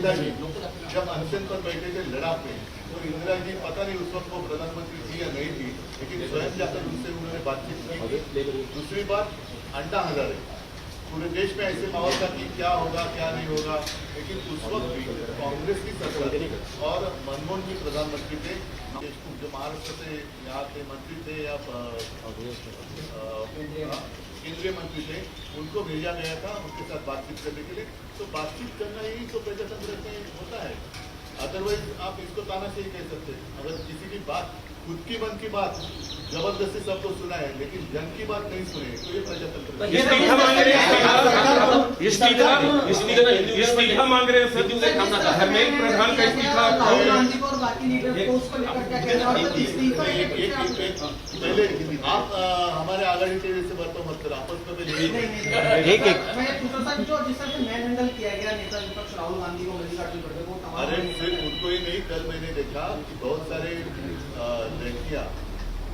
नेताजी जब अनशन पर बैठे थे लड़ाक में, तो इंदिरा जी पता नहीं उस वक्त वो प्रधानमंत्री थी या नहीं थी, लेकिन स्वयं जाकर उनसे उन्होंने बातचीत की। दूसरी बात, अन्ना हजारे, पूरे देश में ऐसे माहौल था कि क्या होगा क्या नहीं होगा, लेकिन उस वक्त भी कांग्रेस की सरकार और मनमोहन जी प्रधानमंत्री थे, देशमुख जो महाराष्ट्र से यहाँ के मंत्री थे या केंद्रीय मंत्री थे, उनको भेजा गया था उनके साथ बातचीत करने के लिए। तो बातचीत करना यही तो प्रजातंत्र में होता है, अदरवाइज आप इसको तानाशाही कह सकते हैं। अगर किसी की बात, खुद की मन की बात जबरदस्ती सबको सुना है लेकिन जन की बात नहीं सुने, तो ये प्रजातंत्र इस्तीफा मांग रहे हैं सर, धर्मेंद्र प्रधान का इस्तीफा। राहुल गांधी को और बाकी लीडर्स को उसको लेकर क्या कहना है? इस्तीफा पहले आप हमारे आघाड़ी टीवी से बातों मत करो, आपस में एक मैं पूछा सर, जो जिस तरह से मैन हैंडल किया गया नेता विपक्ष राहुल गांधी को मल्लिकार्जुन खड़गे को, अरे सिर्फ उनको ही नहीं, कल मैंने देखा कि बहुत सारे लड़कियां,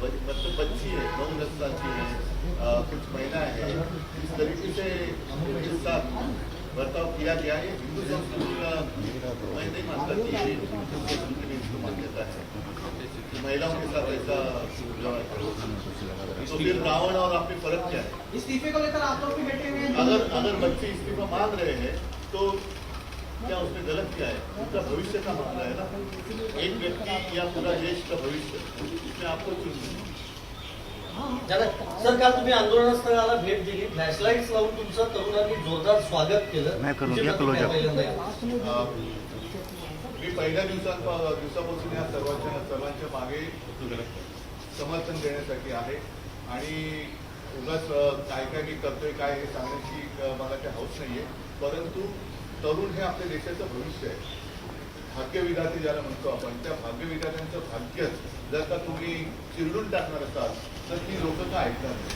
मतलब बच्ची है 9-10 साल की है, कुछ महिला है, इस तरीके से उनके साथ बर्ताव किया गया है। हिंदू संस्कृति का मैं नहीं मानता कि ये हिंदू संस्कृति में इसको मान्यता है कि महिलाओं के साथ ऐसा व्यवहार करो। तो फिर रावण और आप में फर्क क्या है? इस्तीफे को लेकर आप लोग भी बैठे हुए हैं। अगर बच्चे इस्तीफा मांग रहे हैं तो क्या उसमें गलत क्या है? उनका भविष्य का मामला है ना, एक व्यक्ति या पूरा देश का भविष्य, इसमें आपको चुनना। सर, काल तुम्ही आंदोलनस्थळाला भेट दिली, फ्लॅशलाईट्स लावून तुमचं तरुणांनी जोरदार स्वागत केलं। मी पहिल्या दिवसापासून या सर्वांच्या मागे समर्थन देण्यासाठी आहे आणि उगाच काय काय मी करतोय काय हे सांगण्याची मला काही हौस नाहीये, परंतु तरुण हे आपल्या देशाचं भविष्य आहे। भाग्यविधाते ज्याला म्हणतो आपण, त्या भाग्यविधात्यांचं भाग्यच जर का तुम्ही चिरडून टाकणार असाल तर ती लोक का ऐकणार नाही।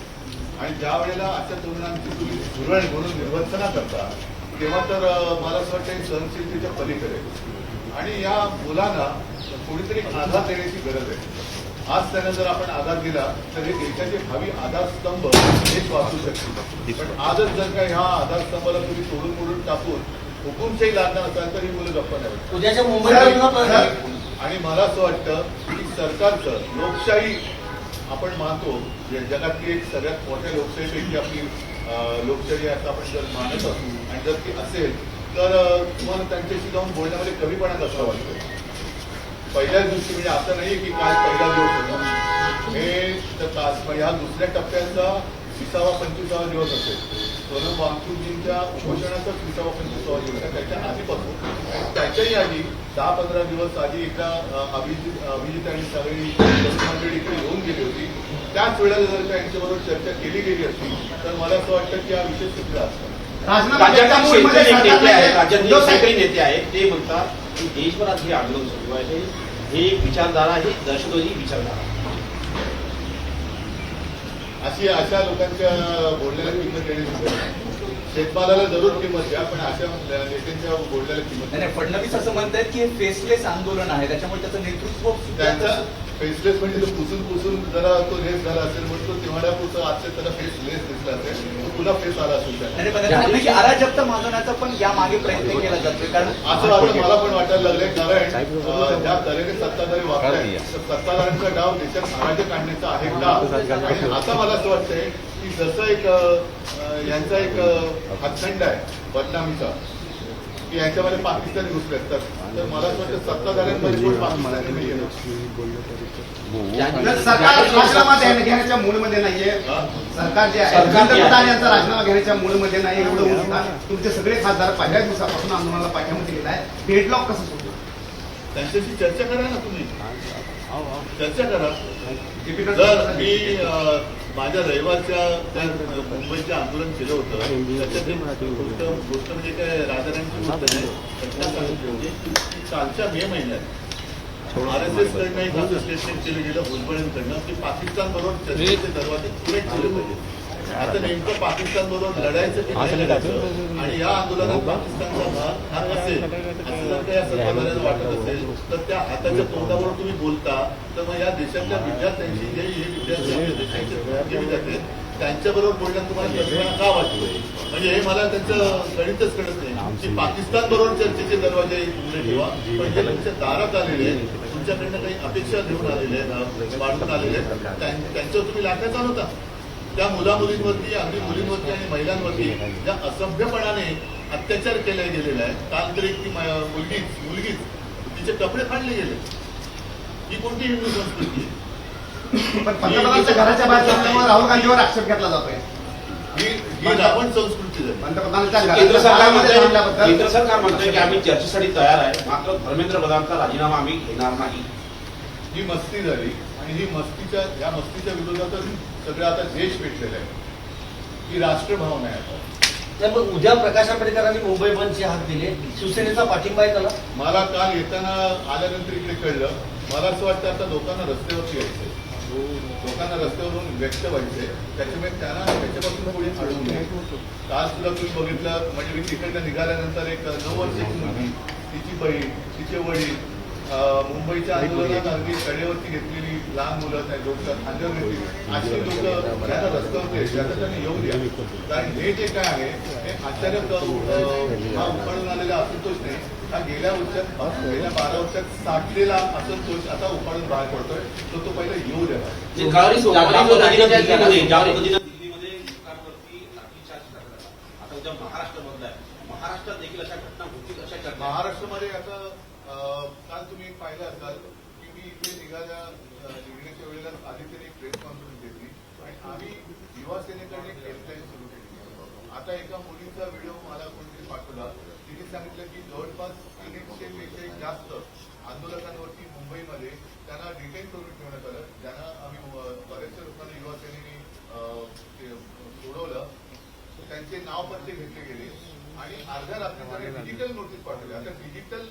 आणि ज्या वेळेला अशा तरुणांची तुम्ही धुरळ म्हणून निर्वंचना करता, तेव्हा तर मला असं वाटतं सहनशीलतेच्या पलीकडे आणि या मुलांना कोणीतरी आधार देण्याची गरज आहे। आज त्यांना जर आपण आधार दिला तर हे देशाचे भावी आधारस्तंभ हेच वाचू शकतील, पण आजच जर का ह्या आधारस्तंभाला तुम्ही तोडून मोडून टाकून हुकुमशाही लागणार असाल तर ही मुलं गप्पा नाही। उद्याच्या मुंबईला आणि मला असं वाटतं की सरकारचं लोकशाही आपण मानतो, जगातली एक सगळ्यात मोठ्या लोकशाहीपैकी आपली लोकशाही असं आपण जर मानत असू आणि जर ती असेल तर तुम्हाला त्यांच्याशी जाऊन बोलण्यामध्ये कमीपणा कसा वाटतो? पहिल्याच दिवशी म्हणजे असं नाही की काल पहिला दिवस होता, हे ह्या दुसऱ्या टप्प्याचा 20वा-25वा दिवस असेल, सोनम वांगचुकजींच्या उपोषणाचा 20वा-25वा दिवस आहे। त्याच्या आधीपासून त्याच्याही आधी 10-15 दिवस आधी एकदा अभिजित आणि सगळी मंडळी इकडे येऊन गेली होती। त्याच वेळेला जर का यांच्याबरोबर चर्चा केली गेली असती तर मला असं वाटतं की हा विषय सुटला असता। राज्यातील नेते आहेत ते म्हणतात की देशभरात हे आंदोलन सुरू आहे, हे विचारधारा, ही दहशतवादी विचारधारा। अशा लोकांच्या बोलण्याला किंमत देण्याची, शेतमालाला जरूर किंमत द्या, पण अशा नेत्यांच्या बोलण्याला किंमत नाही। फडणवीस असं म्हणतात की हे फेसलेस आंदोलन आहे, त्याच्यामुळे त्याचं नेतृत्व त्यांचा फेसलेस म्हणजे तो पुसून जरा तो लेस झाला असेल म्हणून तो तेव्हाड्यापुरतं आजच्या त्याला फेसलेस दिसला असेल, तो पुन्हा फेस आला असेल की अराजकता मागवण्याचा पण या मागे प्रयत्न केला जातोय, कारण असं वाटतं मला पण वाटायला लागलंय, कारण ज्या तऱ्हेने सत्ताधारी वागताय, सत्ताधाऱ्यांचा डाव देशात अराजक आणण्याचा आहे का? आणि आता मला असं वाटतंय की जसं एक यांचा एक हातखंड आहे बदनामीचा की यांच्यामध्ये पाकिस्तानी घुसले असतात, तर मला असं वाटतं सत्ताधाऱ्यांमध्ये कोण पाकिस्तानी नाहीये। सरकार राजीनामा घेण्याच्या मूडमध्ये नाहीये, सरकार जे आहे पंतप्रधान यांचा राजीनामा घेण्याच्या मूडमध्ये नाही। एवढं होता तुमचे सगळे खासदार पहिल्या दिवसापासून आंदोलनाला पाठिंबा दिलेला आहे, डेडलॉक कसं सुटलं? त्यांच्याशी चर्चा करा ना, तुम्ही चर्चा करा। जर मी माझ्या रविवारच्या मुंबईचं आंदोलन केलं होतं, त्याच्यात गोष्ट म्हणजे काय राजारांची गोष्ट नाही, घटना सांगितली होती। कालच्या मे महिन्यात RSS कडनं एक असं स्टेटमेंट केलं गेलं भुजबळांकडनं की पाकिस्तान बरोबर चर्चेचे दरवाजे खुले ठेवले पाहिजे। आता नेमकं पाकिस्तान बरोबर लढायचं की नाही लढायचं आणि या आंदोलनात पाकिस्तानचा भाग हा असेल असं जर काही असं सत्ताधाऱ्यांना वाटत असेल तर त्या हाताच्या तोंडावर तुम्ही बोलता, तर मग या देशातल्या विद्यार्थ्यांशी जे हे विद्यार्थी देशाचे विद्यार्थी त्यांच्याबरोबर बोलण्यात तुम्हाला कल्पना का वाटतोय? म्हणजे हे मला त्यांचं गणितच कळत नाही। की पाकिस्तान बरोबर चर्चेचे दरवाजे खुले ठेवा, पण जे तुमच्या दारात आलेले आहेत, तुमच्याकडनं काही अपेक्षा घेऊन आलेले आहेत, वाढून आलेले आहेत, त्यांच्यावर तुम्ही लाटा चालवता. त्या मुलामुलींवरती, अगदी मुलींवरती आणि महिलांवरती ज्या असभ्यपणाने अत्याचार केले गेलेले आहेत. काल तर एक ती मुलगीच तिचे कपडे फाडले गेले. ही कोणती हिंदू संस्कृती आहे? पण पंतप्रधानांच्या घराच्या बाहेर जाण्यावर राहुल गांधीवर आक्षेप घेतला जातोय. ही रावण संस्कृती झाली. पंतप्रधानांच्या केंद्र घराच्या सरकार बाहेर जाण्याबद्दल केंद्र सरकार म्हणतंय की आम्ही चर्चेसाठी तयार आहे, मात्र धर्मेंद्र प्रधानचा राजीनामा आम्ही घेणार नाही. ही मस्ती झाली आणि या मस्तीच्या विरोधातच सगळं आता देश पेटलेला आहे. ही राष्ट्रभावना आहे आता. नाही, मग उद्या प्रकाश आंबेडकरांनी मुंबई बंदची हाक दिली, शिवसेनेचा पाठिंबा आहे त्याला? मला काल येताना आल्यानंतर इकडे कळलं. मला असं वाटतं आता लोकांना रस्त्यावरती यायचंय, लोकांना रस्त्यावरून व्यक्त व्हायचंय, त्याच्यामुळे त्यांना त्याच्यापासून पुढे अडवू नये. काल सुद्धा तुम्ही बघितलं, म्हणजे मी तिकडनं निघाल्यानंतर एक 9 वर्षाची मुलगी, तिची बहीण, तिचे वडील, मुंबईच्या आंदोलनात अगदी कडेवरती घेतलेली लहान मुलं, त्या लोक खांद्यावर घेतली, अशी लोक त्यांना रस्त्यावरती यायची. आता त्यांनी येऊ द्या. कारण हे जे काय आहे हे आश्चर्य हा उफाळून आलेला असंतोष नाही, हा गेल्या 12 वर्षात साठलेला असंतोष आता उफाळून बाहेर पडतोय. तो पहिला येऊ द्या. दिल्लीमध्ये सरकारवरती लाठीचार्ज करण्यात आला. आता उद्या महाराष्ट्रामधला आहे, महाराष्ट्रात देखील अशा घटना होतील अशा चर्चा. महाराष्ट्रामध्ये आता काल तुम्ही पाहिलं असाल की मी इथे निघण्याच्या वेळेला आदित्यने एक प्रेस कॉन्फरन्स घेतली आणि आम्ही युवा सेनेकडे एक हेल्पलाईन सुरू केली. आता एका मुलीचा व्हिडिओ मला कोणतरी पाठवला. तिने सांगितलं की जवळपास 300 पेक्षा जास्त आंदोलकांवरती मुंबईमध्ये त्यांना डिटेन करून ठेवण्यात आलं. ज्यांना आम्ही बऱ्याचशा लोकांना युवा सेनेने सोडवलं. त्यांचे नाव पत्ते घेतले गेले आणि अर्ध्या रात्रीमध्ये डिजिटल नोटीस पाठवली. आता डिजिटल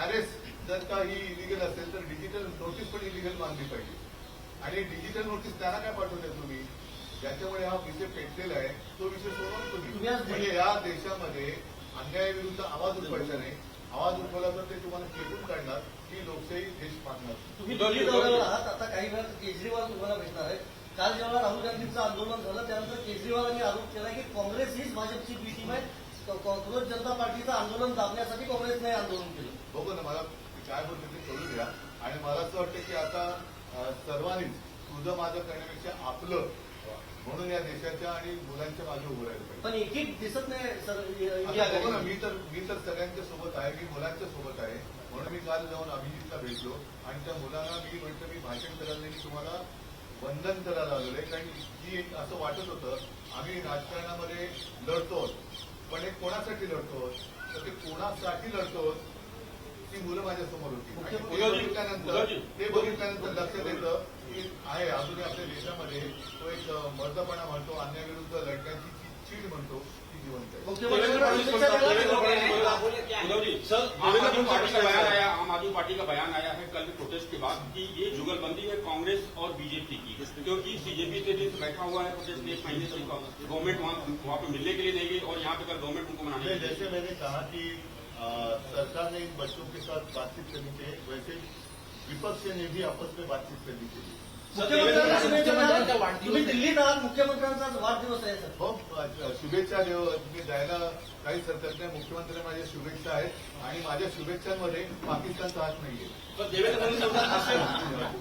अरेस्ट जर का ही इलिगल असेल तर डिजिटल नोटीस पण इलिगल मानली पाहिजे. आणि डिजिटल नोटीस त्यांना काय पाठवते तुम्ही, ज्याच्यामुळे हा विषय पेटलेला आहे, तो विषय सोडवून तुम्ही. म्हणजे या देशामध्ये अन्यायाविरुद्ध आवाज उठवायचा नाही. आवाज उठवला तर ते तुम्हाला फेकून काढणार, ही लोकशाही देश पाडणार. तुम्ही दिल्ली दौऱ्यावर आहात, आता काही वेळात केजरीवाल तुम्हाला भेटणार आहे. काल जेव्हा राहुल गांधींचं आंदोलन झालं त्यानंतर केजरीवालांनी आरोप केला की काँग्रेस हीच भाजपची बी टीम आहे, काँग्रेस जनता पार्टीचं आंदोलन दाबण्यासाठी काँग्रेसने आंदोलन केलं. बघू ना, मला काय बोलते ते कळू द्या. आणि मला असं वाटतं की आता सर्वांनीच तुझं माझं करण्यापेक्षा आपलं म्हणून या देशाच्या आणि मुलांच्या मागे उभं राहिलं पाहिजे. पण एक दिसत नाही सर. बघू ना, मी तर सगळ्यांच्या सोबत आहे, मी मुलांच्या सोबत आहे. म्हणून मी काल जाऊन अभिजितला भेटलो आणि त्या मुलांना मी म्हटलं मी भाषण करायला नाही, तुम्हाला वंदन करायला आलेलं आहे. कारण की एक असं वाटत होतं आम्ही राजकारणामध्ये लढतो, पण हे कोणासाठी लढतो, तर ते कोणासाठी लढतो ती मुलं माझ्यासमोर होती. ते बघितल्यानंतर लक्षात येतं की आहे अजूनही आपल्या देशामध्ये तो एक मर्दपणा म्हणतो, अन्यायाविरुद्ध लढण्याची चीड म्हणतो, ती जिवंत आहे. आम आदमी पार्टी का बयान आया है कल प्रोटेस्ट के बाद कि ये जुगलबंदी है कांग्रेस और बीजेपी की, क्योंकि सीजेपी से भी बैठा हुआ है प्रोटेस्ट में 1 महीने से गवर्नमेंट वहाँ पे मिलने के लिए नहीं गई और यहाँ पे कल गवर्नमेंट उनको मनाने जैसे मैंने कहा कि सरकार ने इन बच्चों के साथ बातचीत करनी चाहिए, वैसे विपक्ष ने भी आपस में बातचीत करनी चाहिए. तुम्ही दिल्लीत आहात, मुख्यमंत्र्यांचा वाढदिवस आहे सर. हो, शुभेच्छा तुम्ही द्यायला काहीच हरकत नाही. मुख्यमंत्री माझ्या शुभेच्छा आहेत आणि माझ्या शुभेच्छांमध्ये पाकिस्तानचा हात नाहीये. पण देवेंद्र फडणवीस असेल धन्यवाद.